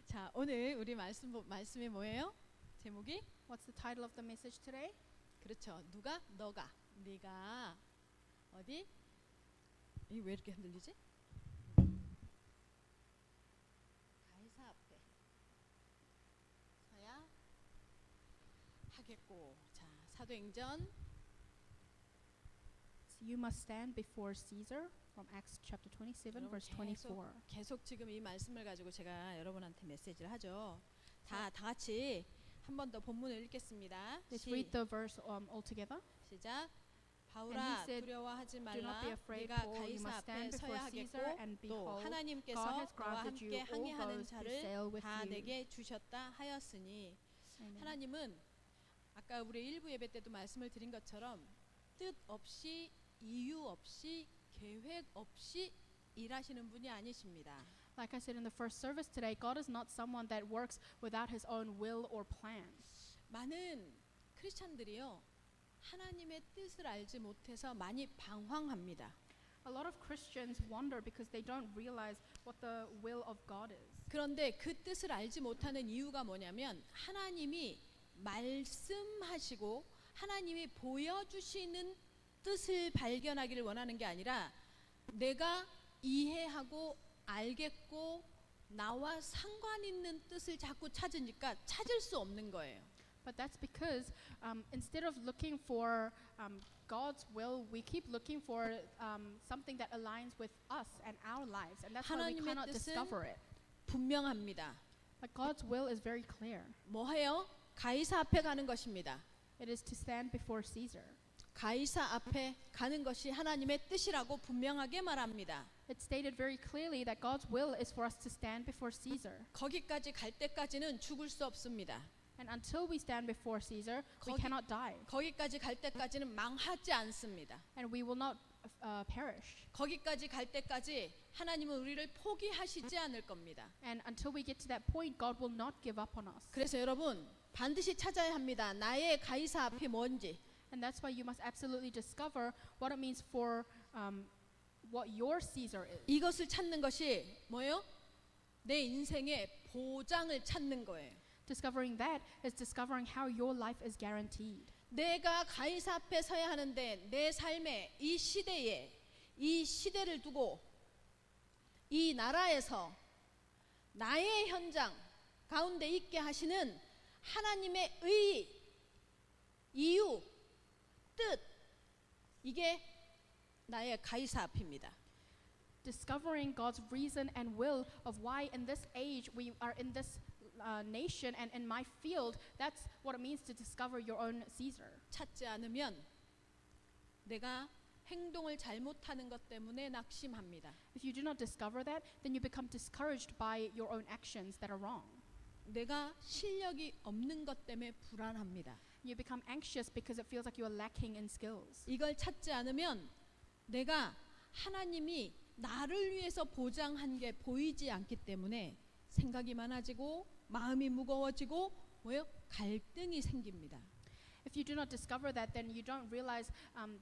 자, 오늘 우리 말씀이 뭐예요? 제목이? What's the title of the message today? 그렇죠. 누가? 너가. 네가 어디? 이 왜 이렇게 흔들리지? 가이사 앞에 서야 하겠고. 자, 사도행전 You must stand before Caesar from Acts chapter 27 여러분 verse 24. 계속 지금 이 말씀을 가지고 제가 여러분한테 메시지를 하죠. 다 같이 한 번 더 본문을 읽겠습니다. Let's read the verse all together. 시작. And 바울아 he said, 두려워하지 Do not 말라. be afraid, 네가 Paul. You 가이사 must 앞에 stand 서야 before 하겠고 Caesar, and 또 behold, 하나님께서 God has 너와 granted you 함께 all 항해하는 those who 자를 sail with 다 you. 내게 주셨다 하였으니 Amen. 하나님은 아까 우리 일부 예배 때도 말씀을 드린 것처럼 뜻 없이 이유 없이 계획 없이 일하시는 분이 아니십니다. Like I said in the first service today, God is not someone that works without his own will or plan. 많은 크리스찬들이요 하나님의 뜻을 알지 못해서 많이 방황합니다. A lot of Christians wonder because they don't realize what the will of God is. 그런데 그 뜻을 알지 못하는 이유가 뭐냐면 하나님이 말씀하시고 하나님이 보여주시는 뜻을 발견하기를 원하는 게 아니라 내가 이해하고 알겠고 나와 상관 있는 뜻을 자꾸 찾으니까 찾을 수 없는 거예요. But that's because instead of looking for God's will, we keep looking for something that aligns with us and our lives, and that's why we 하나님의 cannot 뜻은 discover it. 분명합니다. But God's will is very clear. 뭐해요? 가이사 앞에 가는 것입니다. It is to stand before Caesar. 가이사 앞에 가는 것이 하나님의 뜻이라고 분명하게 말합니다. It's stated very clearly that God's will is for us to stand before Caesar. 거기까지 갈 때까지는 죽을 수 없습니다. And until we stand before Caesar, we cannot die, 거기까지 갈 때까지는 망하지 않습니다. and we will not perish. 거기까지 갈 때까지 하나님은 우리를 포기하시지 않을 겁니다. And until we get to that point, God will not give up on us. 그래서 여러분 반드시 찾아야 합니다. 나의 가이사 앞이 뭔지. And that's why you must absolutely discover what it means for what your Caesar is. 이것을 찾는 것이 뭐예요? 내 인생의 보장을 찾는 거예요. Discovering that is discovering how your life is guaranteed. 내가 가이사 앞에 서야 하는데 내 삶의 이 시대에 이 시대를 두고 이 나라에서 나의 현장 가운데 있게 하시는 하나님의 의, 이유, 뜻 이게 나의 가이사 앞입니다. Discovering God's reason and will of why in this age we are in this nation and in my field, that's what it means to discover your own Caesar. 찾지 않으면 내가 행동을 잘못하는 것 때문에 낙심합니다. If you do not discover that, then you become discouraged by your own actions that are wrong. 내가 실력이 없는 것 때문에 불안합니다. You become anxious because it feels like you are lacking in skills. 이걸 찾지 않으면 내가 하나님이 나를 위해서 보장한 게 보이지 않기 때문에 생각이 많아지고 마음이 무거워지고 뭐요? 갈등이 생깁니다. If you do not discover that, then you don't realize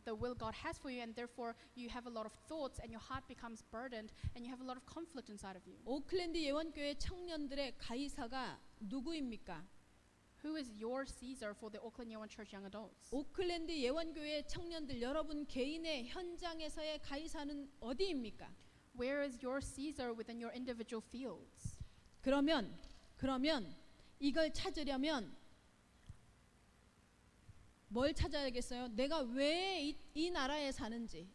the will God has for you, and therefore you have a lot of thoughts, and your heart becomes burdened, and you have a lot of conflict inside of you. 오클랜드 예원교회 청년들의 가이사가 누구입니까? Who is your Caesar for the Auckland Yeowon Church Young Adults? 오클랜드 예원교회 청년들 여러분 개인의 현장에서의 가이사는 어디입니까? Where is your Caesar within your individual fields? 그러면 이걸 찾으려면 뭘 찾아야겠어요? 내가 왜 이 나라에 사는지.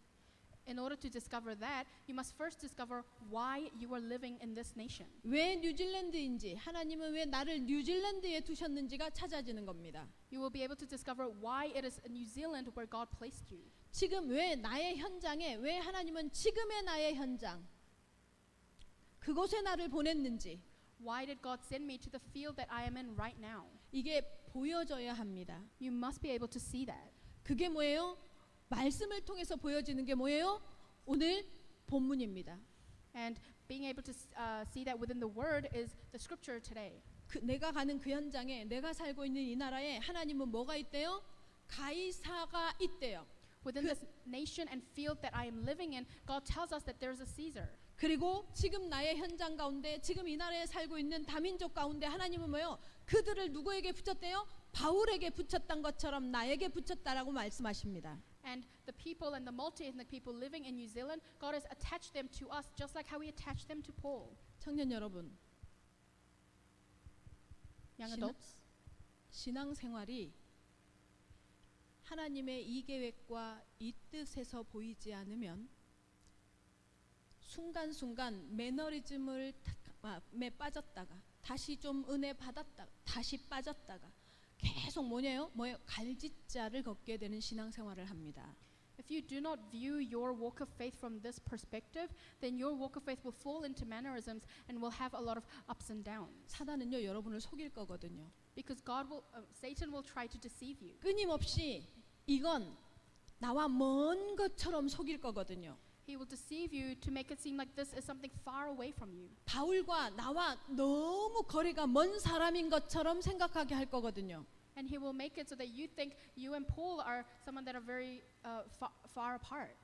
In order to discover that, you must first discover why you are living in this nation. 왜 뉴질랜드인지 하나님은 왜 나를 뉴질랜드에 두셨는지가 찾아지는 겁니다. You will be able to discover why it is New Zealand where God placed you. 지금 왜 나의 현장에 왜 하나님은 지금의 나의 현장 그곳에 나를 보냈는지 Why did God send me to the field that I am in right now? 이게 보여져야 합니다. You must be able to see that. 그게 뭐예요? 말씀을 통해서 보여지는 게 뭐예요? 오늘 본문입니다. And being able to see that within the Word is the Scripture today. 내가 가는 그 현장에 내가 살고 있는 이 나라에 하나님은 뭐가 있대요? 가이사가 있대요. Within this nation and field that I am living in, God tells us that there's a Caesar. 그리고 지금 나의 현장 가운데 지금 이 나라에 살고 있는 다민족 가운데 하나님은 뭐요? 그들을 누구에게 붙였대요? 바울에게 붙였던 것처럼 나에게 붙였다라고 말씀하십니다. And the people and the multi-ethnic people living in New Zealand, God has attached them to us just like how He attached them to Paul. 청년 여러분, Young 신앙- adults, 신앙생활이 하나님의 이 계획과 이 뜻에서 보이지 않으면 순간순간 매너리즘을 빠졌다가 다시 좀 은혜 받았다가 다시 빠졌다가 계속 뭐예요? 갈짓자를 걷게 되는 신앙생활을 합니다. if you do not view your walk of faith from this perspective, then your walk of faith will fall into mannerisms and will have a lot of ups and downs. 사단은요 여러분을 속일 거거든요. Because Satan will try to deceive you. 끊임없이 이건 나와 먼 것처럼 속일 거거든요. He will deceive you to make it seem like this is something far away from you. 바울과 나와 너무 거리가 먼 사람인 것처럼 생각하게 할 거거든요. And he will make it so that you think you and Paul are someone that are very far apart.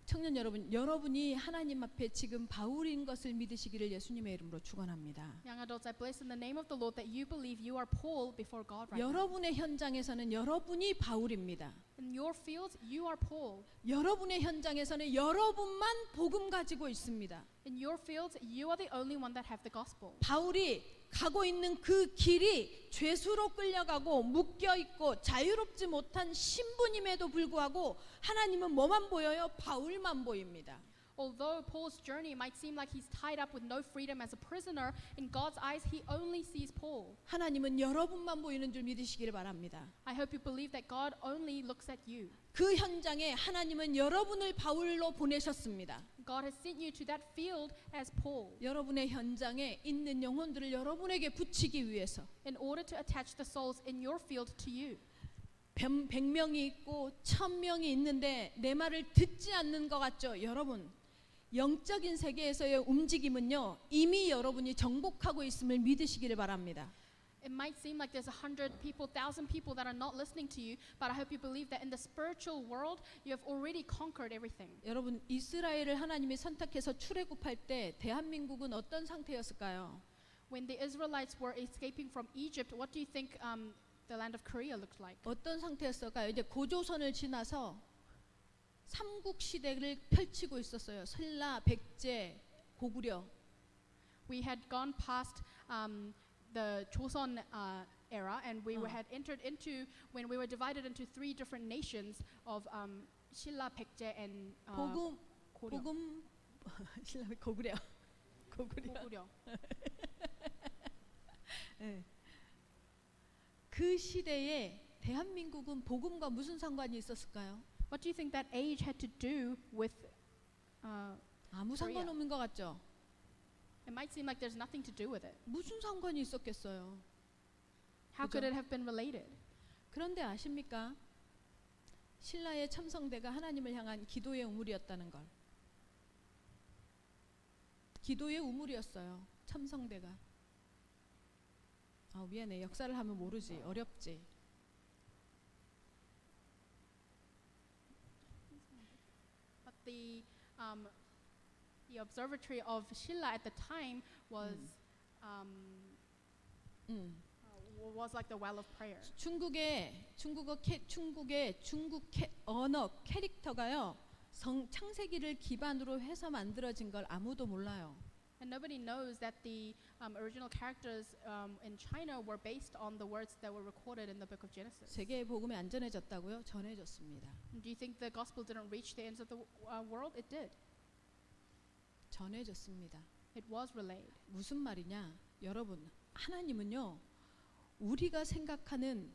청년 여러분, 여러분이 하나님 앞에 지금 바울인 것을 믿으시기를 예수님의 이름으로 축원합니다. Young adults, I bless in the name of the Lord that you believe you are Paul before God right now. 여러분의 현장에서는 여러분이 바울입니다. In your fields, you are Paul. 여러분의 현장에서는 여러분만 복음 가지고 있습니다. In your fields, you are the only one that have the gospel. 바울이 가고 있는 그 길이 죄수로 끌려가고 묶여 있고 자유롭지 못한 신부님에도 불구하고 하나님은 뭐만 보여요? 바울만 보입니다. Although Paul's journey might seem like he's tied up with no freedom as a prisoner, in God's eyes, he only sees Paul. 하나님은 여러분만 보이는 줄 믿으시기를 바랍니다. I hope you believe that God only looks at you. 그 현장에 하나님은 여러분을 바울로 보내셨습니다. God has sent you to that field as Paul 여러분의 현장에 있는 영혼들을 여러분에게 붙이기 위해서. in order to attach the souls in your field to you. 100명이 있고 1000명이 있는데 내 말을 듣지 않는 것 같죠? 여러분, 영적인 세계에서의 움직임은요 이미 여러분이 정복하고 있음을 믿으시기를 바랍니다. It might seem like there's 100 people, 1,000 people that are not listening to you, but I hope you believe that in the spiritual world, you have already conquered everything. 여러분, 이스라엘을 하나님이 선택해서 출애굽할 때 대한민국은 어떤 상태였을까요? When the Israelites were escaping from Egypt, what do you think the land of Korea looked like? 어떤 상태였을까요? 이제 고조선을 지나서 삼국 시대를 펼치고 있었어요. 신라, 백제, 고구려. We had gone past the Joseon era, and we had entered into when we were divided into three different nations of Silla, Baekje, and 복음, 고려. 복음, 신라, 고구려, 고구려. 고구려. 네. 그 시대에 대한민국은 복음과 무슨 상관이 있었을까요? What do you think that age had to do with? 아무 Korea. 상관없는 것 같죠? It might seem like there's nothing to do with it. 무슨 상관이 있었겠어요? How 그죠? could it have been related? 그런데 아십니까? 신라의 첨성대가 하나님을 향한 기도의 우물이었다는 걸. 기도의 우물이었어요. 첨성대가. 아, 미안해. 역사를 하면 모르지. 어렵지. But the observatory of Shilla at the time was was like the well of prayer. 중국의 중국 언어 캐릭터가요. 창세기를 기반으로 해서 만들어진 걸 아무도 몰라요. And nobody knows that the original characters in China were based on the words that were recorded in the book of Genesis. 세계의 복음이 안전해졌다고요? 전해졌습니다. Do you think the gospel didn't reach the ends of the world? It did. 전해졌습니다. It was relayed. 무슨 말이냐? 여러분, 하나님은요. 우리가 생각하는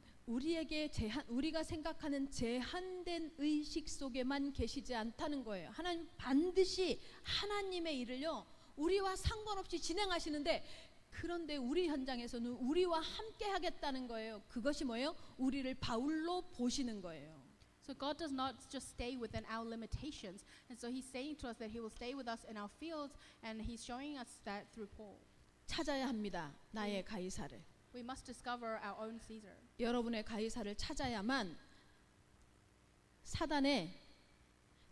제한된 의식 속에만 계시지 않다는 거예요. 하나님 반드시 하나님의 일을요. 우리와 상관없이 진행하시는데 그런데 우리 현장에서는 우리와 함께 하겠다는 거예요. 그것이 뭐예요? 우리를 바울로 보시는 거예요. So God does not just stay within our limitations. And so he's saying to us that he will stay with us in our fields, and he's showing us that through Paul. 찾아야 합니다. 나의 가이사를. We must discover our own Caesar. 여러분의 가이사를 찾아야만 사단의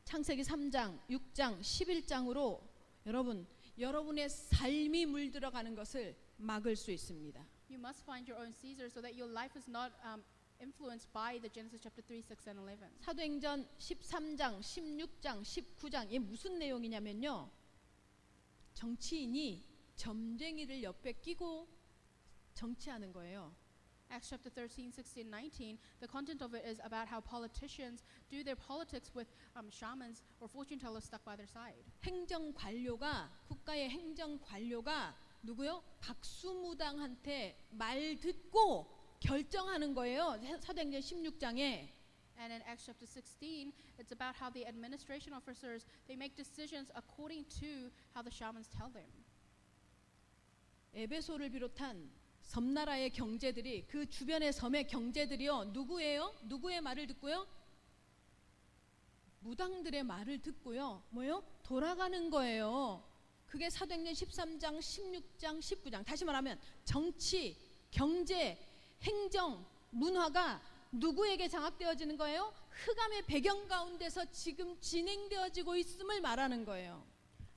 창세기 3장, 6장, 11장으로 여러분, 여러분의 삶이 물들어가는 것을 막을 수 있습니다. You must find your own Caesar so that your life is not influenced by the Genesis chapter 3, 6, and 11. 사도행전 13장, 16장, 19장 이게 무슨 내용이냐면요. 정치인이 점쟁이를 옆에 끼고 정치하는 거예요. Acts chapter 13, 16, 19, the content of it is about how politicians do their politics with shamans or fortune tellers stuck by their side. 행정 관료가 국가의 행정 관료가 누구요? 박수무당한테 말 듣고 결정하는 거예요. 사도행전 16장에. And in Acts chapter 16, it's about how the administration officers, they make decisions according to how the shamans tell them. 에베소를 비롯한 섬나라의 경제들이 그 주변의 섬의 경제들이요. 누구예요? 누구의 말을 듣고요? 무당들의 말을 듣고요. 뭐요? 돌아가는 거예요. 그게 사도행전 13장, 16장, 19장. 다시 말하면 정치, 경제, 행정, 문화가 누구에게 장악되어지는 거예요? 흑암의 배경 가운데서 지금 진행되어지고 있음을 말하는 거예요.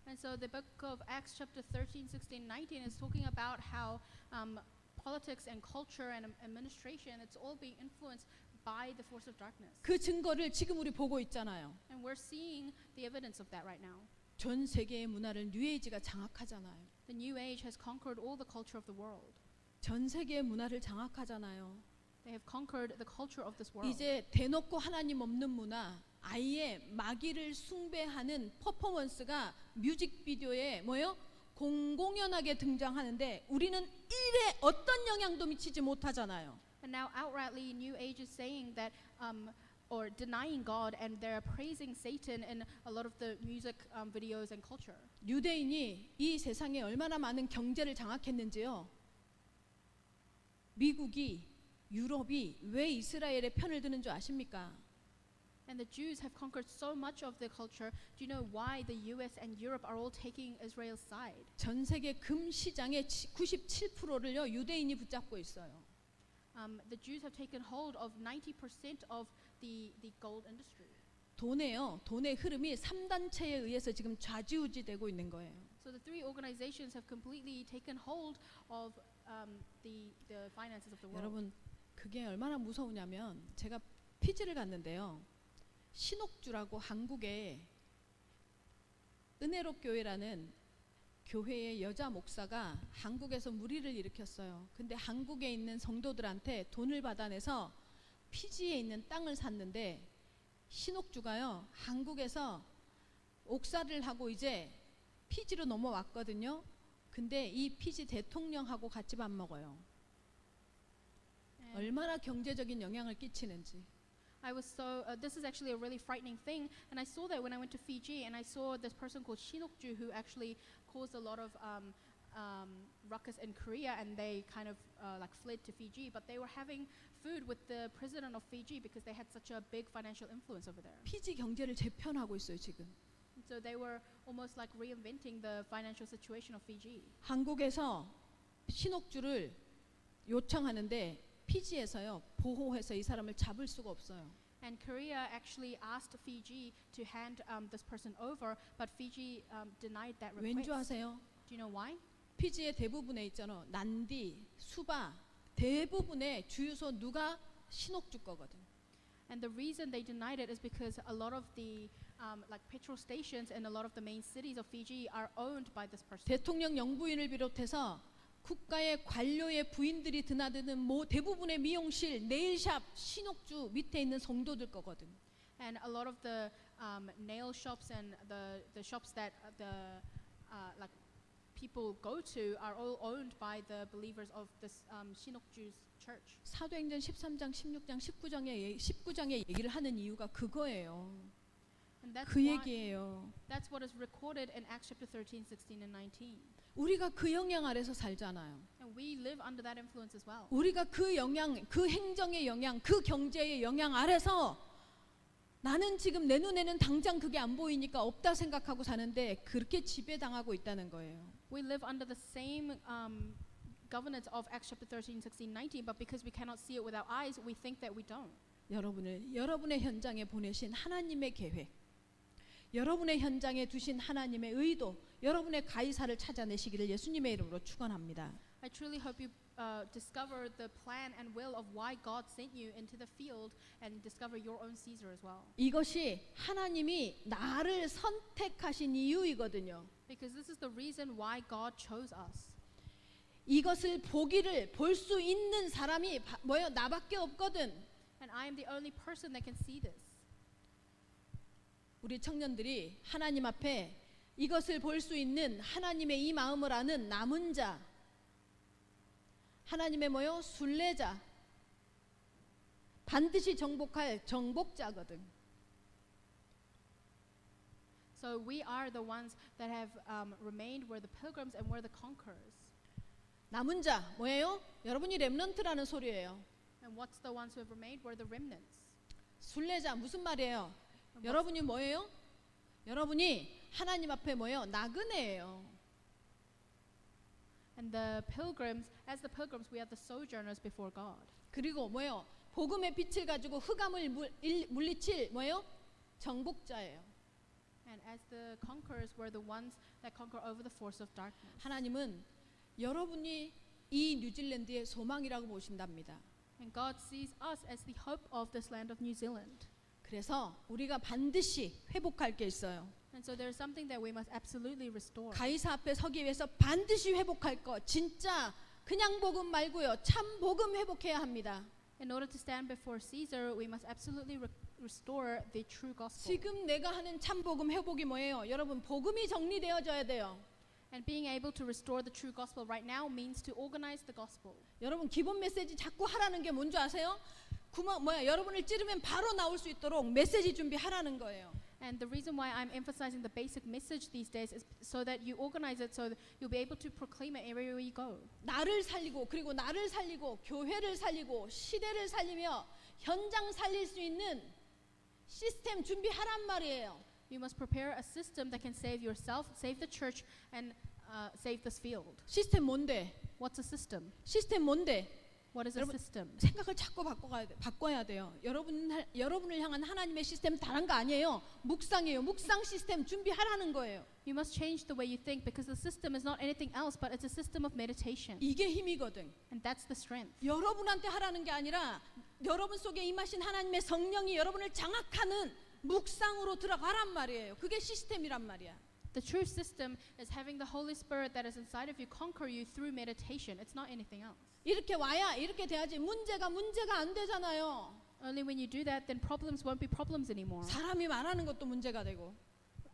And so the book of Acts chapter 13, 16, 19 is talking about how politics and culture and administration, it's all being influenced by the force of darkness. 그 증거를 지금 우리 보고 있잖아요. And we're seeing the evidence of that right now. 전 세계의 문화를 뉴에이지가 장악하잖아요. The New Age has conquered all the culture of the world. 전 세계의 문화를 장악하잖아요. They have conquered the culture of this world. 이제 대놓고 하나님 없는 문화, 아예 마귀를 숭배하는 퍼포먼스가 뮤직비디오에 뭐예요? 공공연하게 등장하는데 우리는 일에 어떤 영향도 미치지 못하잖아요. And now outrightly New Age is saying that or denying God and they're praising Satan in a lot of the music videos and culture. 유대인이 이 세상에 얼마나 많은 경제를 장악했는지요. 미국이 유럽이 왜 이스라엘의 편을 드는 줄 아십니까? And the Jews have conquered so much of the culture. Do you know why the US and Europe are all taking Israel's side? 전 세계 금 시장의 97%를요 유대인이 붙잡고 있어요. The Jews have taken hold of 90% of the gold industry. 돈의 흐름이 3단체에 의해서 지금 좌지우지되고 있는 거예요. So the three organizations have completely taken hold of the finances of the world. 여러분 그게 얼마나 무서우냐면 제가 피지를 갔는데요. 신옥주라고 한국에 은혜로 교회라는 교회의 여자 목사가 한국에서 무리를 일으켰어요. 근데 한국에 있는 성도들한테 돈을 받아내서 피지에 있는 땅을 샀는데 신옥주가요. 한국에서 옥사를 하고 이제 피지로 넘어왔거든요. 근데 이 피지 대통령하고 같이 밥 먹어요. 얼마나 경제적인 영향을 끼치는지. I was so, this is actually a really frightening thing, and I saw that when I went to Fiji, and I saw this person called Shinokju who actually caused a lot of ruckus in Korea, and they kind of like fled to Fiji, but they were having food with the president of Fiji because they had such a big financial influence over there. 피지 경제를 재편하고 있어요 지금. And so they were almost like reinventing the financial situation of Fiji. 한국에서 신옥주를 요청하는데 피지에서요 보호해서 이 사람을 잡을 수가 없어요. And Korea actually asked Fiji to hand this person over, but Fiji denied that 왠 request. 줄 아세요? Do you know why? 피지의 대부분에 있잖아. 난디, 수바 대부분의 주유소 누가 신옥주 거거든. And the reason they denied it is because a lot of the like petrol stations and a lot of the main cities of Fiji are owned by this person. 대통령 영부인을 비롯해서 국가의 관료의 부인들이 드나드는 대부분의 미용실, 네일샵, 신옥주 밑에 있는 성도들 거거든. And a lot of the nail shops and the shops that the like people go to are all owned by the believers of this Shinokju's church. 사도행전 13장, 16장, 19장의 얘기를 하는 이유가 그거예요. And that's 그 why, 얘기예요. that's what is recorded in Acts chapter 13, 16, and 19. 우리가 그 영향 아래서 살잖아요. And we live under that influence as well. 우리가 그 영향, 그 행정의 영향, 그 경제의 영향 아래서 나는 지금 내 눈에는 당장 그게 안 보이니까 없다 생각하고 사는데 그렇게 지배당하고 있다는 거예요. We live under the same governance of Acts chapter 13, 16, 19, but because we cannot see it with our eyes, we think that we don't. 여러분의 현장에 보내신 하나님의 계획, 여러분의 현장에 두신 하나님의 의도, 여러분의 가이사를 찾아내시기를 예수님의 이름으로 축원합니다. I truly hope you discover the plan and will of why God sent you into the field and discover your own Caesar as well. 이것이 하나님이 나를 선택하신 이유이거든요. Because this is the reason why God chose us. 이것을 보기를 볼 수 있는 사람이 뭐요? 나밖에 없거든. And I am the only person that can see this. 우리 청년들이 하나님 앞에 이것을 볼 수 있는 하나님의 이 마음을 아는 남은 자, 하나님의 뭐요? 순례자, 반드시 정복할 정복자거든. So we are the ones that have remained. We're the pilgrims and we're the conquerors. 남은 자 뭐예요? 여러분이 렘넌트라는 소리예요. And what's the ones who have remained? We're the remnants. 순례자 무슨 말이에요? And 여러분이 뭐예요? 여러분이 하나님 앞에 뭐예요? 나그네예요. And the pilgrims, as the pilgrims, we are the sojourners before God. 그리고 뭐예요? 복음의 빛을 가지고 흑암을 물리칠 뭐예요? 정복자예요. And as the conquerors, we're the ones that conquer over the force of darkness. 하나님은 여러분이 이 뉴질랜드의 소망이라고 보신답니다. And God sees us as the hope of this land of New Zealand. 그래서 우리가 반드시 회복할 게 있어요. And so there's something that we must absolutely restore. 가이사 앞에 서기 위해서 반드시 회복할 거, 진짜 그냥 복음 말고요, 참 복음 회복해야 합니다. In order to stand before Caesar, we must absolutely restore the true gospel. 지금 내가 하는 참 복음 회복이 뭐예요? 여러분, 복음이 정리되어져야 돼요. And being able to restore the true gospel right now means to organize the gospel. 여러분, 기본 메시지 자꾸 하라는 게 뭔지 아세요? 여러분을 찌르면 바로 나올 수 있도록 메시지 준비하라는 거예요. And the reason why I'm emphasizing the basic message these days is so that you organize it so that you'll be able to proclaim it everywhere you go. 나를 살리고 그리고 나를 살리고 교회를 살리고 시대를 살리며 현장 살릴 수 있는 시스템 준비하란 말이에요. You must prepare a system that can save yourself, save the church, and save this field. 시스템 뭔데? What's a system? 시스템 뭔데? What is a 여러분, system? 생각을 자꾸 바꿔야 돼요. 여러분을 향한 하나님의 시스템 다른 거 아니에요. 묵상이에요. 묵상 시스템 준비하라는 거예요. You must change the way you think because the system is not anything else but it's a system of meditation. 이게 힘이거든. And that's the strength. 여러분한테 하라는 게 아니라 여러분 속에 임하신 하나님의 성령이 여러분을 장악하는 묵상으로 들어가란 말이에요. 그게 시스템이란 말이야. The true system is having the Holy Spirit that is inside of you conquer you through meditation. It's not anything else. 이렇게 와야 이렇게 돼야지 문제가 안 되잖아요. Only when you do that, then problems won't be problems anymore. 사람이 말하는 것도 문제가 되고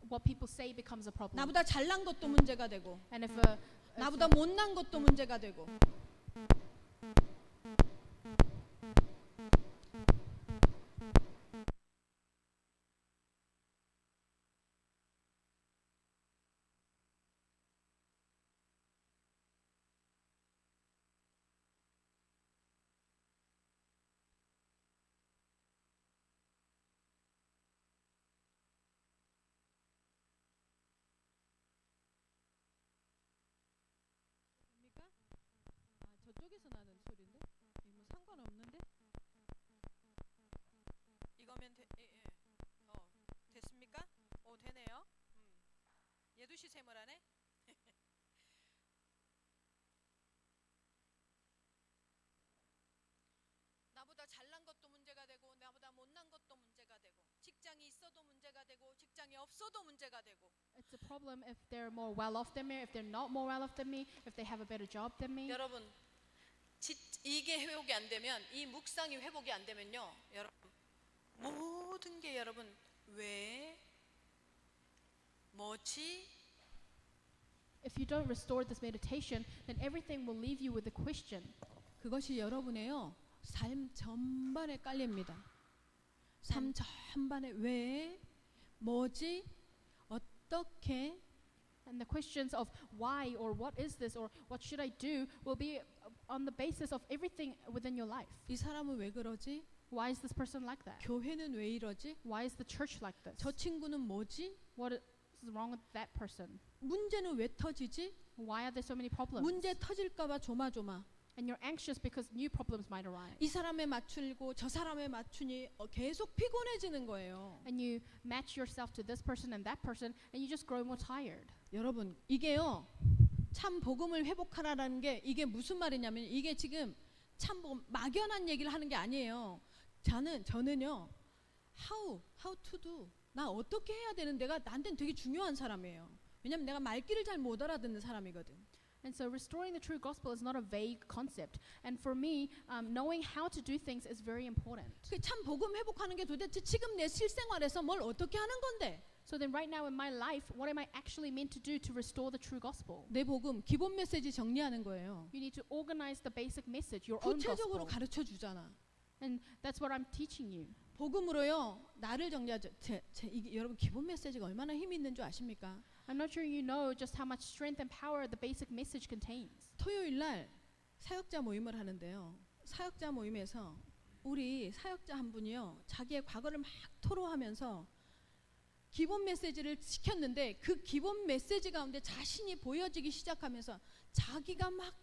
What people say becomes a problem. 나보다 잘난 것도 문제가 되고 And if 나보다 못난 것도 문제가 되고 저쪽에서 나는 소리인데? 뭐 상관없는데? 이거면 됐습니까? 되네요. 얘도 시샘을 하네. 나보다 잘난 것도 문제가 되고 나보다 못난 것도 문제가 되고 직장이 있어도 문제가 되고 직장이 없어도 문제가 되고 it's a problem if they're more well off than me, if they're not more well off than me, if they have a better job than me. 여러분 이게 회복이 안 되면 이 묵상이 회복이 안 되면요 여러분 모든 게 여러분 왜 뭐지 If you don't restore this meditation, then everything will leave you with a question. 그것이 여러분의요 삶 전반에 깔립니다. 삶 전반에 왜 뭐지 어떻게 And the questions of why or what is this or what should I do will be on the basis of everything within your life. 이 사람은 왜 그러지? Why is this person like that? 교회는 왜 이러지? Why is the church like this? 저 친구는 뭐지? What is wrong with that person? 문제는 왜 터지지? Why are there so many problems? 문제 터질까봐 조마조마. And you're anxious because new problems might arise. 이 사람에 맞추고 저 사람에 맞추니 계속 피곤해지는 거예요. And you match yourself to this person and that person and you just grow more tired. 여러분 이게요 참 복음을 회복하라라는 게 이게 무슨 말이냐면 이게 지금 참 복음 막연한 얘기를 하는 게 아니에요. 저는요 how to do 나 어떻게 해야 되는 데가 나한테는 되게 중요한 사람이에요. 왜냐면 내가 말귀를 잘 못 알아듣는 사람이거든. And so restoring the true gospel is not a vague concept. And for me, knowing how to do things is very important. 그 참 복음 회복하는 게 도대체 지금 내 실생활에서 뭘 어떻게 하는 건데? So then right now in my life, what am I actually meant to do to restore the true gospel? 내 복음 기본 메시지 정리하는 거예요. You need to organize the basic message, your own 구체적으로 gospel. 가르쳐 주잖아. And that's what I'm teaching you. 복음으로요 나를 정리하죠. 이게 여러분 기본 메시지가 얼마나 힘이 있는 줄 아십니까? I'm not sure you know just how much strength and power the basic message contains. 토요일 날 사역자 모임을 하는데요. 사역자 모임에서 우리 사역자 한 분이요 자기의 과거를 막 토로하면서 기본 메시지를 시켰는데 그 기본 메시지 가운데 자신이 보여지기 시작하면서 자기가 막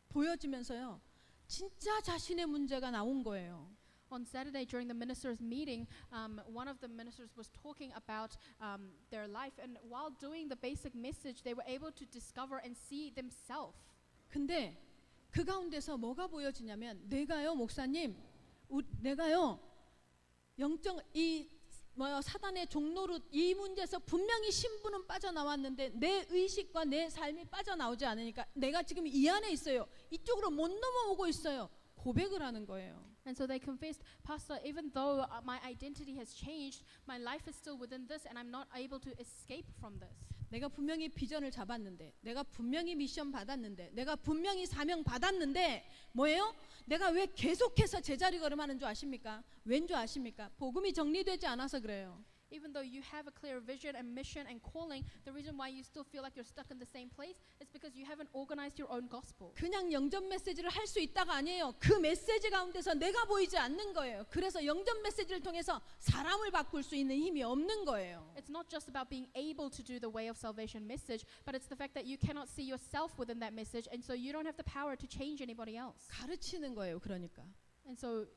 보여지면서요 진짜 자신의 문제가 나온 거예요. On Saturday during the ministers' meeting, one of the ministers was talking about their life, and while doing the basic message, they were able to discover and see themselves. 근데 그 가운데서 뭐가 보여지냐면 내가요 목사님 내가요 영적 사단의 종로로 이 문제에서 분명히 신분은 빠져나왔는데 내 의식과 내 삶이 빠져나오지 않으니까 내가 지금 이 안에 있어요. 이쪽으로 못 넘어오고 있어요. 고백을 하는 거예요. And so they confessed, Pastor, even though my identity has changed, my life is still within this, and I'm not able to escape from this. 내가 분명히 비전을 잡았는데, 내가 분명히 미션 받았는데, 내가 분명히 사명 받았는데, 뭐예요? 내가 왜 계속해서 제자리 걸음하는 줄 아십니까? 왠 줄 아십니까? 복음이 정리되지 않아서 그래요. Even though you have a clear vision and mission and calling, the reason why you still feel like you're stuck in the same place is because you haven't organized your own gospel. 그냥 영전 메시지를 할 수 있다가 아니에요. 그 메시지 가운데서 내가 보이지 않는 거예요. 그래서 영전 메시지를 통해서 사람을 바꿀 수 있는 힘이 없는 거예요. It's not just about being able to do the way of salvation message, but it's the fact that you cannot see yourself within that message, and so you don't have the power to change anybody else. 가르치는 거예요. 그러니까. And so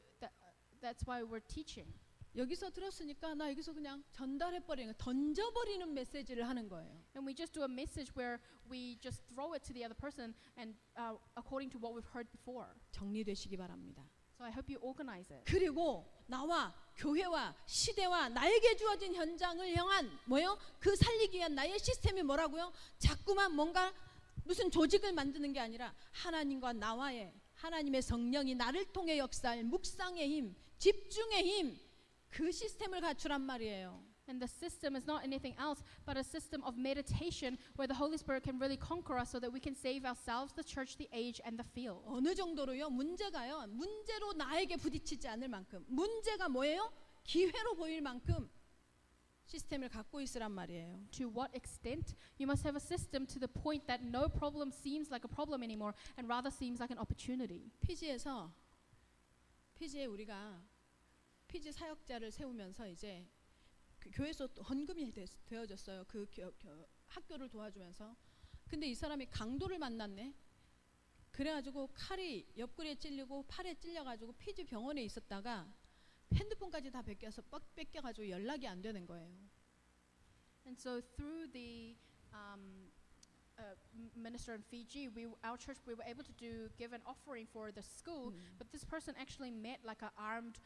that's why we're teaching. 여기서 들었으니까 나 여기서 그냥 전달해버리는 거, 던져버리는 메시지를 하는 거예요. And we just do a message where we just throw it to the other person and according to what we've heard before. 정리되시기 바랍니다. So I hope you organize it. 그리고 나와 교회와 시대와 나에게 주어진 현장을 향한 뭐요? 그 살리기 위한 나의 시스템이 뭐라고요? 자꾸만 뭔가 무슨 조직을 만드는 게 아니라 하나님과 나와의 하나님의 성령이 나를 통해 역사할 묵상의 힘, 집중의 힘 그 시스템을 갖추란 말이에요. And the system is not anything else but a system of meditation where the Holy Spirit can really conquer us so that we can save ourselves, the church, the age, and the field. 어느 정도로요? 문제로 나에게 부딪히지 않을 만큼 문제가 뭐예요? 기회로 보일 만큼 시스템을 갖고 있으란 말이에요. To what extent? You must have a system to the point that no problem seems like a problem anymore and rather seems like an opportunity. 피지에 우리가 피지 사역자를 세우면서 이제 그 교회에서 또 헌금이 되어졌어요. 그 학교를 도와주면서. 근데 이 사람이 강도를 만났네. 그래가지고 칼이 옆구리에 찔리고 팔에 찔려가지고 피지 병원에 있었다가 핸드폰까지 다 뺏겨가지고 연락이 안 되는 거예요. And so through the minister in Fiji, our church, we were able to give an offering for the school, but this person actually met like an armed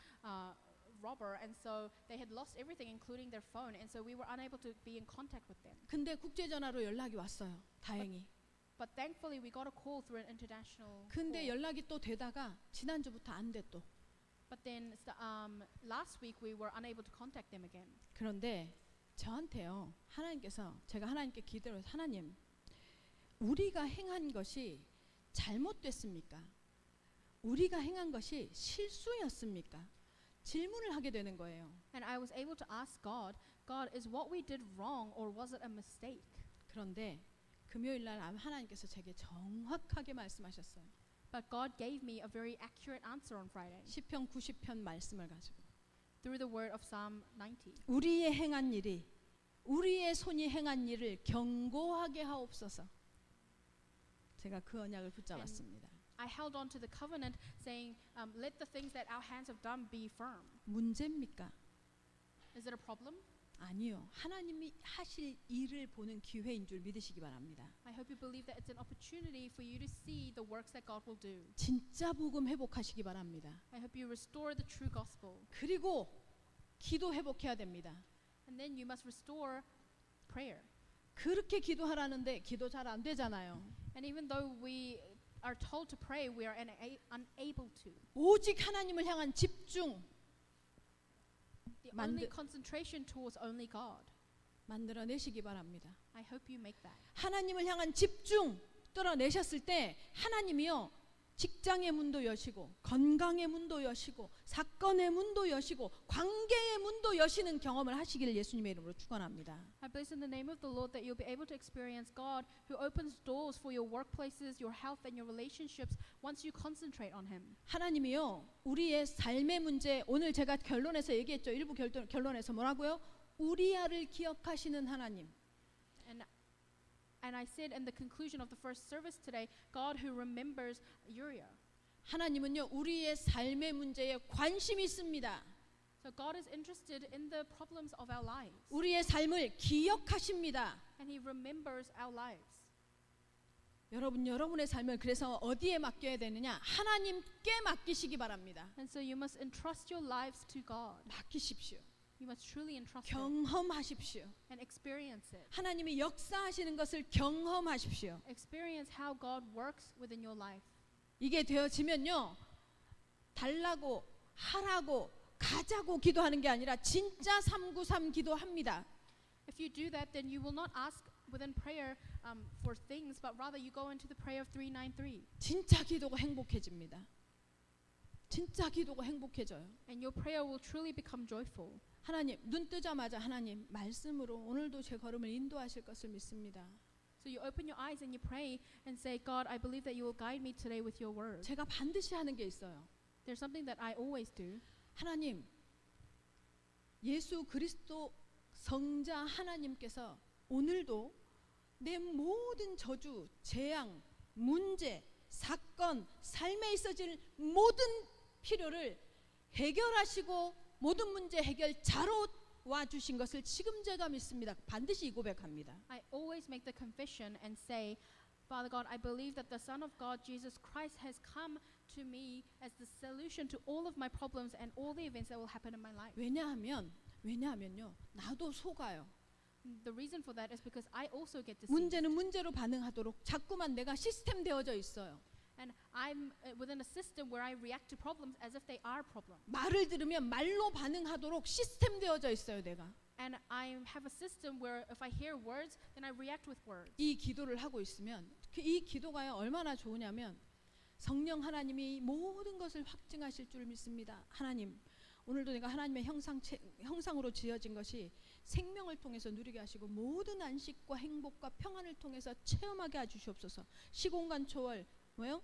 robber, and so they had lost everything, including their phone, and so we were unable to be in contact with them. 근데 국제전화로 연락이 왔어요. 다행히. But thankfully, we got a call through an international. 근데 call. 연락이 또 되다가 지난주부터 안 돼 또. But then last week we were unable to contact them again. 그런데 저한테요 하나님께서 제가 하나님께 기도해서 하나님 우리가 행한 것이 잘못됐습니까? 우리가 행한 것이 실수였습니까? 질문을 하게 되는 거예요. And I was able to ask God, is what we did wrong or was it a mistake? 그런데 금요일 날 하나님께서 제게 정확하게 말씀하셨어요. But God gave me a very accurate answer on Friday 시편 90편 말씀을 가지고 through the word of Psalm 90. 우리의 행한 일이 우리의 손이 행한 일을 경고하게 하옵소서. 제가 그 언약을 붙잡았습니다. I held on to the covenant saying, let the things that our hands have done be firm. 문제입니까? Is it a problem? 아니요. 하나님이 하실 일을 보는 기회인 줄 믿으시기 바랍니다. I hope you believe that it's an opportunity for you to see the works that God will do. 진짜 복음 회복하시기 바랍니다. I hope you restore the true gospel. 그리고 기도 회복해야 됩니다. And then you must restore prayer. 그렇게 기도하라는데 기도 잘 안 되잖아요. And even though we are told to pray, we are unable to. 오직 하나님을 향한 집중 The 만드- only concentration towards only God. 만들어내시기 바랍니다. I hope you make that. 하나님을 향한 집중 뚫어내셨을 때 하나님이요 직장의 문도 여시고 건강의 문도 여시고 사건의 문도 여시고 관계의 문도 여시는 경험을 하시기를 예수님의 이름으로 축원합니다. I bless in the name of the Lord that you'll be able to experience God who opens doors for your workplaces, your health and your relationships once you concentrate on Him. 하나님이요 우리의 삶의 문제 오늘 제가 결론에서 얘기했죠. 일부 결론에서 뭐라고요? 우리아를 기억하시는 하나님. And I said in the conclusion of the first service today, God who remembers Uriah. 하나님은요 우리의 삶의 문제에 관심이 있습니다. So God is interested in the problems of our lives. 우리의 삶을 기억하십니다. And He remembers our lives. 여러분의 삶을 그래서 어디에 맡겨야 되느냐? 하나님께 맡기시기 바랍니다. And so you must entrust your lives to God. 맡기십시오. You must truly entrust it 경험하십시오. and experience it. 하나님이 역사하시는 것을 경험하십시오. Experience how God works within your life. 이게 되어지면요. 달라고 하라고 가자고 기도하는 게 아니라 진짜 393 기도합니다. If you do that, then you will not ask within prayer for things, but rather you go into the prayer of 393. 진짜 기도가 행복해집니다. 진짜 기도가 행복해져요. And your prayer will truly become joyful. 하나님 눈 뜨자마자 하나님 말씀으로 오늘도 제 걸음을 인도하실 것을 믿습니다. So you open your eyes and you pray and say, God, I believe that you will guide me today with your word. 제가 반드시 하는 게 있어요. There's something that I always do. 하나님 예수 그리스도 성자 하나님께서 오늘도 내 모든 저주, 재앙, 문제, 사건, 삶에 있어질 모든 필요를 해결하시고 모든 문제 해결자로 와주신 것을 지금 제가 믿습니다. 반드시 이 고백합니다. I always make the confession and say, Father God, I believe that the Son of God, Jesus Christ, has come to me as the solution to all of my problems and all the events that will happen in my life. 왜냐하면요. 나도 속아요. The reason for that is because I also get deceived. 문제는 문제로 반응하도록 자꾸만 내가 시스템 되어져 있어요. And I'm within a system where I react to problems as if they are problems. 말을 들으면 말로 반응하도록 시스템 되어져 있어요, 내가. And I have a system where if I hear words, then I react with words. 이 기도를 하고 있으면 이 기도가요 얼마나 좋으냐면 성령 하나님이 모든 것을 확증하실 줄 믿습니다. 하나님, 오늘도 내가 하나님의 형상으로 지어진 것이 생명을 통해서 누리게 하시고 모든 안식과 행복과 평안을 통해서 체험하게 해주시옵소서. 시공간 초월 뭐요?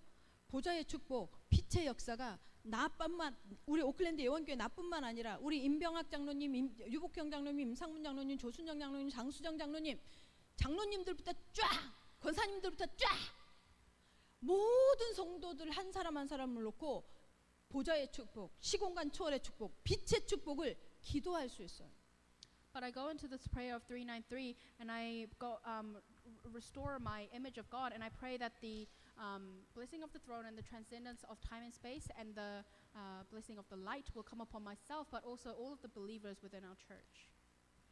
보좌의 축복, 빛의 역사가 나뿐만 우리 오클랜드 예원교회 나뿐만 아니라 우리 임병학 장로님, 유복형 장로님, 임상문 장로님, 조순정 장로님, 장수정 장로님, 장로님들부터 쫙, 권사님들부터 쫙 모든 성도들 한 사람 한 사람을 놓고 보좌의 축복, 시공간 초월의 축복, 빛의 축복을 기도할 수 있어요. But I go into this prayer of 393 and I go restore my image of God and I pray that the blessing of the throne and the transcendence of time and space and the blessing of the light will come upon myself, but also all of the believers within our church.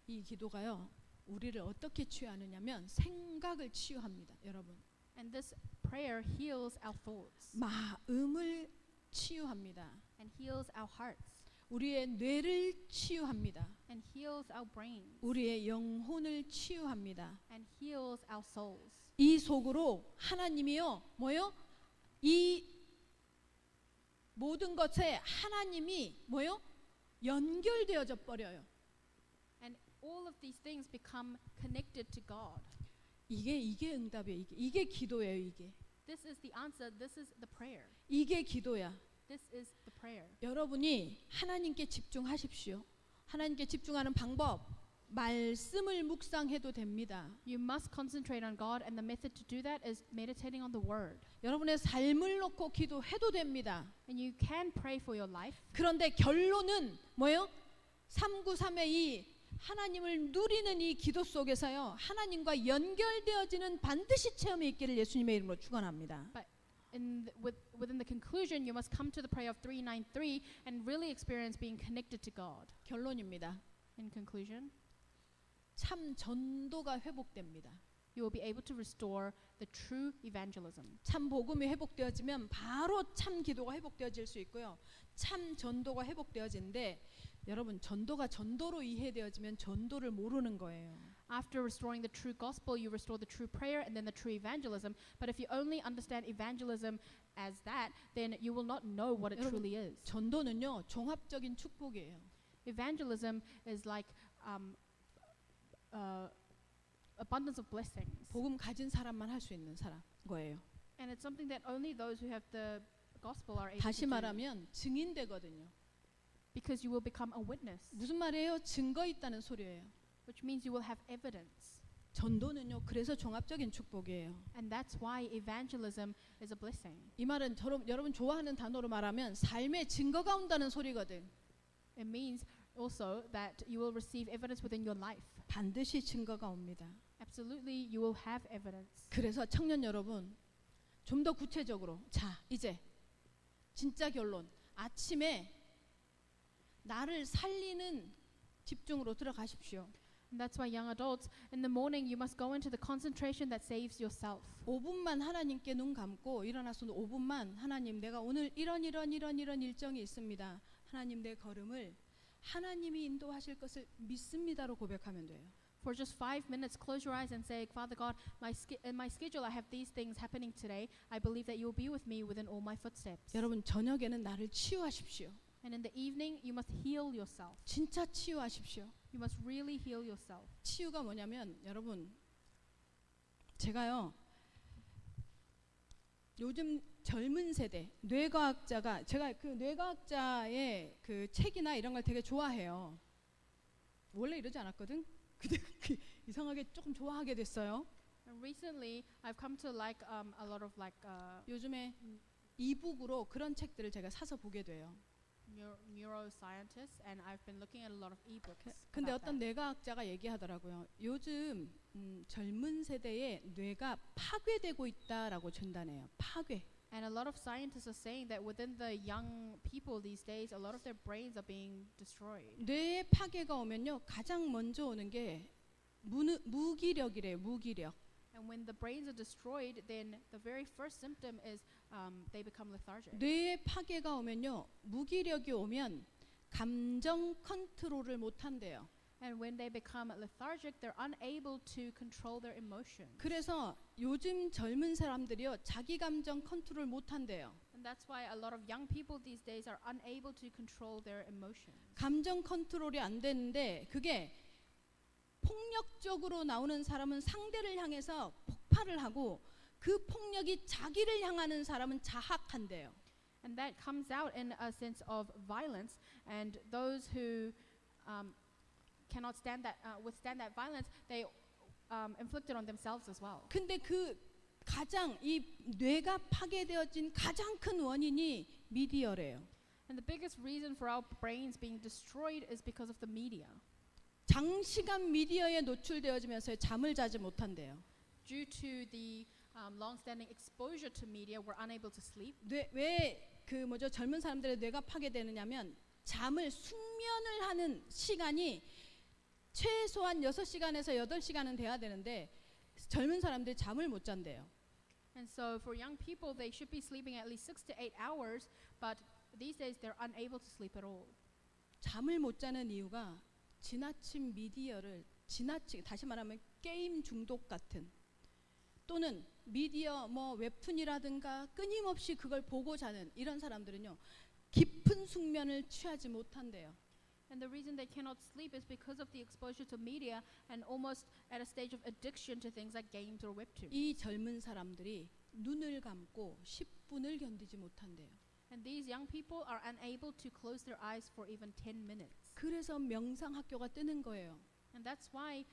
이 기도가요 우리를 어떻게 치유하느냐면 생각을 치유합니다, 여러분. And this prayer heals our thoughts 마음을 치유합니다. and heals our hearts 우리의 뇌를 치유합니다. and heals our brains 우리의 영혼을 치유합니다. and heals our souls. 이 속으로 하나님이요 뭐요? 이 모든 것에 하나님이 뭐요? 연결되어져 버려요. And all of these things become connected to God. 이게 응답이에요. 이게 기도예요. 이게 This is the answer. This is the prayer. 이게 기도야. This is the prayer. 여러분이 하나님께 집중하십시오. 하나님께 집중하는 방법 말씀을 묵상해도 됩니다. You must concentrate on God, and the method to do that is meditating on the Word. 여러분의 삶을 놓고 기도해도 됩니다. And you can pray for your life. 그런데 결론은 뭐예요? 393의 이 하나님을 누리는 이 기도 속에서요, 하나님과 연결되어지는 반드시 체험이 있기를 예수님의 이름으로 축원합니다. Within the conclusion, you must come to the prayer of 393 and really experience being connected to God. 결론입니다. In conclusion, 참 전도가 회복됩니다. you will be able to restore the true evangelism. 참 복음이 회복되어지면 바로 참 기도가 회복되어질 수 있고요. 참 전도가 회복되어지는데 여러분, 전도가 전도로 이해되어지면 전도를 모르는 거예요. After restoring the true gospel, you restore the true prayer and then the true evangelism. But if you only understand evangelism as that, then you will not know what it 여러분, truly is. 전도는요, 종합적인 축복이에요. Evangelism is like abundance of blessings. 복음 가진 사람만 할 수 있는 거예요. And it's something that only those who have the gospel are able 다시 to do. 말하면 증인되거든요. Because you will become a witness, 무슨 말이에요? 증거 있다는 소리예요. which means you will have evidence. 전도는요, 그래서 종합적인 축복이에요. And that's why evangelism is a blessing. 이 말은 여러분 좋아하는 단어로 말하면 삶의 증거가 온다는 소리거든. It means also that you will receive evidence within your life. 반드시 증거가 옵니다. Absolutely, you will have evidence. 그래서 청년 여러분, 좀 더 구체적으로, 자, 이제 진짜 결론. 아침에 나를 살리는 집중으로 들어가십시오. And that's why young adults, in the morning you must go into the concentration that saves yourself. 5분만 하나님께 눈 감고 일어나서 5분만 하나님, 내가 오늘 이런 일정이 있습니다. 하나님, 내 걸음을 하나님이 인도하실 것을 믿습니다로 고백하면 돼요. For just 5 minutes, close your eyes and say, Father God, in my schedule I have these things happening today. I believe that you will be with me within all my footsteps. 여러분, 저녁에는 나를 치유하십시오. And in the evening, you must heal yourself. 진짜 치유하십시오. You must really heal yourself. 치유가 뭐냐면, 여러분, 제가요, 요즘 젊은 세대 제가 그 뇌과학자의 그 책이나 이런 걸 되게 좋아해요. 원래 이러지 않았거든. 근데 이상하게 조금 좋아하게 됐어요. And recently, I've come to like a lot of like 요즘에 이북으로 그런 책들을 제가 사서 보게 돼요. neuroscientists, and I've been looking at a lot of ebooks. 근데 about 어떤 that. 뇌과학자가 얘기하더라고요. 요즘 젊은 세대의 뇌가 파괴되고 있다라고 전단해요. 파괴. And a lot of scientists are saying that within the young people these days, a lot of their brains are being destroyed. 뇌에 파괴가 오면요, 가장 먼저 오는 게 무기력이래요. 무기력. And when the brains are destroyed, then the very first symptom is they become lethargic. 뇌에 파괴가 오면요, 무기력이 오면 감정 컨트롤을 못 한대요. And when they become lethargic, they're unable to control their emotions. 그래서 요즘 젊은 사람들이요, 자기 감정 컨트롤 못 한대요. And that's why a lot of young people these days are unable to control their emotions. 감정 컨트롤이 안 되는데, 그게 폭력적으로 나오는 사람은 상대를 향해서 폭발을 하고, 그 폭력이 자기를 향하는 사람은 자학한대요. And that comes out in a sense of violence, and those who cannot withstand that violence, they inflict it on themselves as well. 근데 그 가장 이 뇌가 파괴되어진 가장 큰 원인이 미디어래요. And the biggest reason for our brains being destroyed is because of the media. 장시간 미디어에 노출되어지면서 잠을 자지 못한대요. Due to the long-standing exposure to media, we're unable to sleep. 왜 젊은 사람들의 뇌가 파괴되느냐면, 숙면을 하는 시간이 최소한 6시간에서 8시간은 돼야 되는데 젊은 사람들이 잠을 못 잔대요. And so for young people, they should be sleeping at least 6 to 8 hours, but these days they're unable to sleep at all. 잠을 못 자는 이유가 지나친 미디어를 다시 말하면 게임 중독 같은, 또는 미디어 웹툰이라든가 끊임없이 그걸 보고 자는 이런 사람들은요, 깊은 숙면을 취하지 못한대요. And the reason they cannot sleep is because of the exposure to media and almost at a stage of addiction to things like games or webtoons. 이 젊은 사람들이 눈을 감고 10분을 견디지 못한대요. And these young people are unable to close their eyes for even 10 minutes. 그래서 명상 학교가 뜨는 거예요. And that's why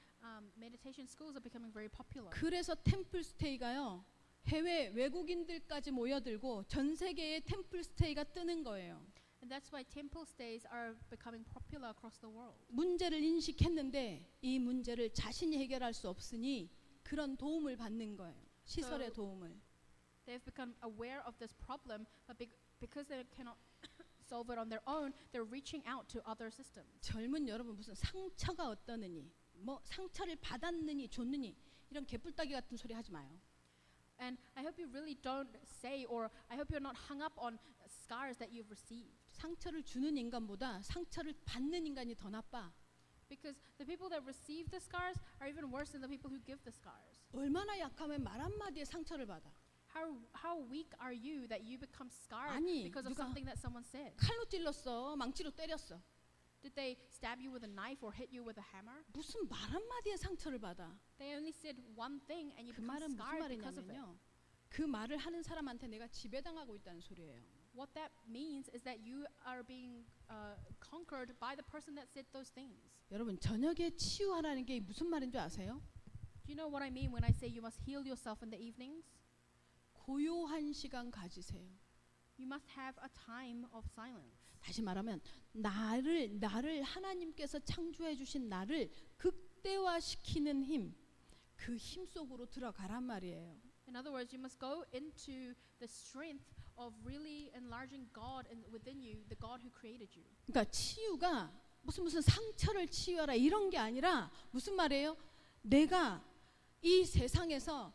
meditation schools are becoming very popular. 그래서 템플 스테이가요, 해외 외국인들까지 모여들고 전 세계에 템플 스테이가 뜨는 거예요. And that's why temple stays are becoming popular across the world. 문제를 인식했는데 이 문제를 자신이 해결할 수 없으니 그런 도움을 받는 거예요. 시설의 So- 도움을. They've become aware of this problem, but because they cannot solve it on their own, they're reaching out to other systems. 젊은 여러분 무슨 상처가 어떠느니 뭐 상처를 받았느니 줬느니 이런 개뿔따기 같은 소리 하지 마요. And I hope you really don't say, or I hope you're not hung up on scars that you've received. 상처를 주는 인간보다 상처를 받는 인간이 더 나빠. Because the people that receive the scars are even worse than the people who give the scars. 얼마나 약하면 말 한마디에 상처를 받아. How weak are you that you become scarred 아니, because of 누가 something that someone said? 칼로 찔렀어. 망치로 때렸어. Did they stab you with a knife or hit you with a hammer? 무슨 말 한마디에 상처를 받아. They only said one thing and you 그 become 말은 무슨 scarred because of it. 말이냐면요. 그 말을 하는 사람한테 내가 지배당하고 있다는 소리예요. What that means is that you are being conquered by the person that said those things. 여러분 저녁에 치유하라는 게 무슨 말인 줄 아세요? Do you know what I mean when I say you must heal yourself in the evenings? 고요한 시간 가지세요. You must have a time of silence. 다시 말하면 나를 하나님께서 창조해 주신 나를 극대화시키는 힘, 그 힘 속으로 들어가란 말이에요. In other words, you must go into the strength of really enlarging God within you, the God who created you. 그러니까 치유가 무슨 상처를 치유하라 이런 게 아니라 무슨 말이에요? 내가 이 세상에서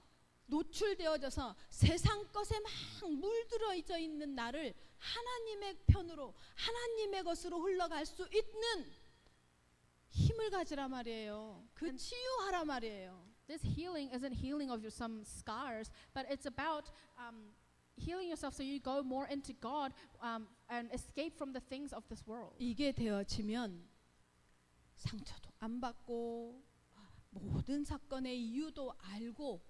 노출되어져서 세상 것에 막 물들어 있는 나를 하나님의 편으로 하나님의 것으로 흘러갈 수 있는 힘을 가지라 말이에요. 그 치유하라 말이에요. This healing isn't healing of some scars, but it's about healing yourself so you go more into God and escape from the things of this world. 이게 되어지면 상처도 안 받고 모든 사건의 이유도 알고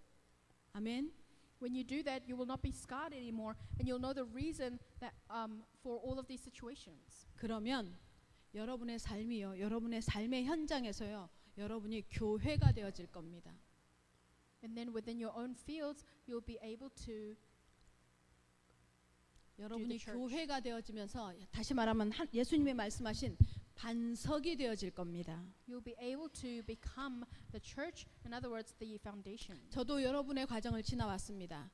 아멘. When you do that, you will not be scarred anymore, and you'll know the reason that for all of these situations. 그러면 여러분의 삶이요, 여러분의 삶의 현장에서요, 여러분이 교회가 되어질 겁니다. And then within your own fields, you'll be able to 여러분이 church. 교회가 되어지면서 다시 말하면 예수님이 말씀하신 반석이 되어질 겁니다. you'll be able to become the church. In other words, the foundation. 저도 여러분의 과정을 지나왔습니다.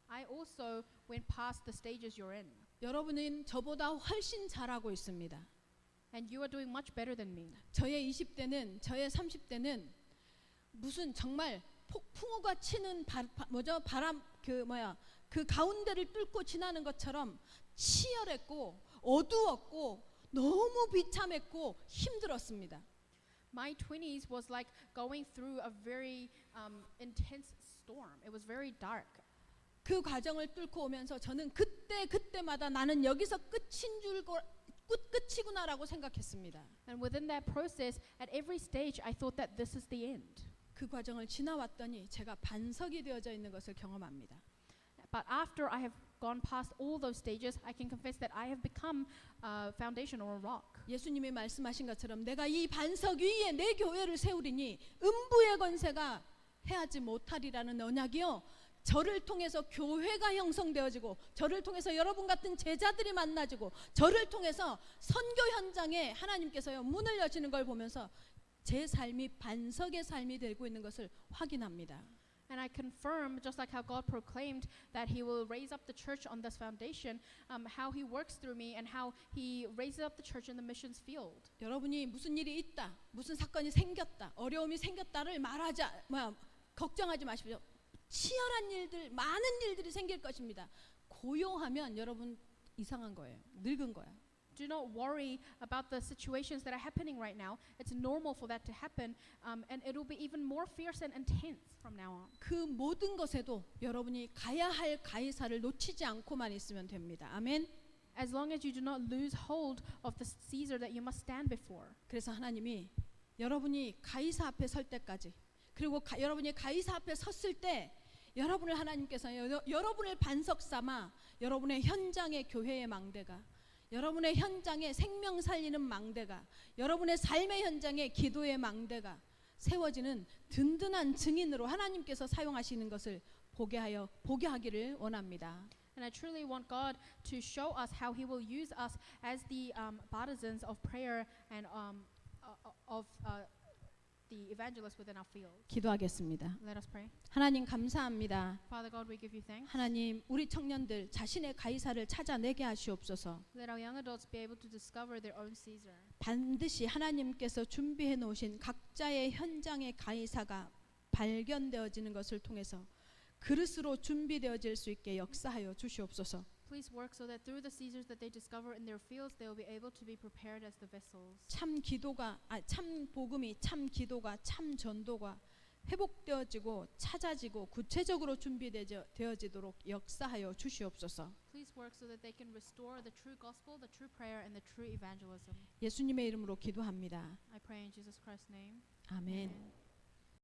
I also went past the stages you're in, 여러분은 저보다 훨씬 잘하고 있습니다. and you are doing much better than me. 저의 20대는 저의 30대는 무슨 정말 폭풍우가 치는 바람 그 가운데를 뚫고 지나는 것처럼 치열했고 어두웠고 너무 비참했고 힘들었습니다. My 20s was like going through a very intense storm. It was very dark. 그 과정을 뚫고 오면서 저는 그때마다 나는 여기서 끝이구나라고 생각했습니다. And within that process, at every stage, I thought that this is the end. 그 과정을 지나왔더니 제가 반석이 되어져 있는 것을 경험합니다. But after I have gone past all those stages, I can confess that I have become a foundation or a rock. 예수님이 말씀하신 것처럼 내가 이 반석 위에 내 교회를 세우리니 음부의 권세가 해하지 못하리라는 언약이요. 저를 통해서 교회가 형성되어지고 저를 통해서 여러분 같은 제자들이 만나지고 저를 통해서 선교 현장에 하나님께서요 문을 여시는 걸 보면서 제 삶이 반석의 삶이 되고 있는 것을 확인합니다. And I confirm, just like how God proclaimed that He will raise up the church on this foundation, how He works through me and how He raises up the church in the missions field. 여러분이 무슨 일이 있다, 무슨 사건이 생겼다, 어려움이 생겼다를 걱정하지 마십시오. 치열한 일들, 많은 일들이 생길 것입니다. 고요하면 여러분 이상한 거예요. 늙은 거야. Do not worry about the situations that are happening right now. It's normal for that to happen, and it will be even more fierce and intense from now on. 그 모든 것에도 여러분이 가야 할 가이사를 놓치지 않고만 있으면 됩니다. 아멘. As long as you do not lose hold of the Caesar that you must stand before. 그래서 하나님이 여러분이 가이사 앞에 설 때까지, 그리고 여러분이 가이사 앞에 섰을 때 여러분을 하나님께서 여러분을 반석 삼아 여러분의 현장의 교회의 망대가, 여러분의 현장에 생명 살리는 망대가, 여러분의 삶의 현장에 기도의 망대가 세워지는 든든한 증인으로 하나님께서 사용하시는 것을 보게 하기를 원합니다. And I truly want God to show us how He will use us as the partisans of prayer and of the evangelists within our field. 기도하겠습니다. Let us pray. 하나님 감사합니다. Father God, we give you thanks. 하나님 우리 청년들 자신의 가이사를 찾아내게 하시옵소서. Let our young adults be able to discover their own Caesar. 반드시 하나님께서 준비해 놓으신 각자의 현장의 가이사가 발견되어지는 것을 통해서 그릇으로 준비되어질 수 있게 역사하여 주시옵소서. Please work so that through the Caesars that they discover in their fields, they will be able to be prepared as the vessels. 참 복음이 참 기도가 참 전도가 회복되어지고 찾아지고 구체적으로 준비되어지도록 역사하여 주시옵소서. Please work so that they can restore the true gospel, the true prayer, and the true evangelism. 예수님의 이름으로 기도합니다. I pray in Jesus Christ's name. 아멘. Amen.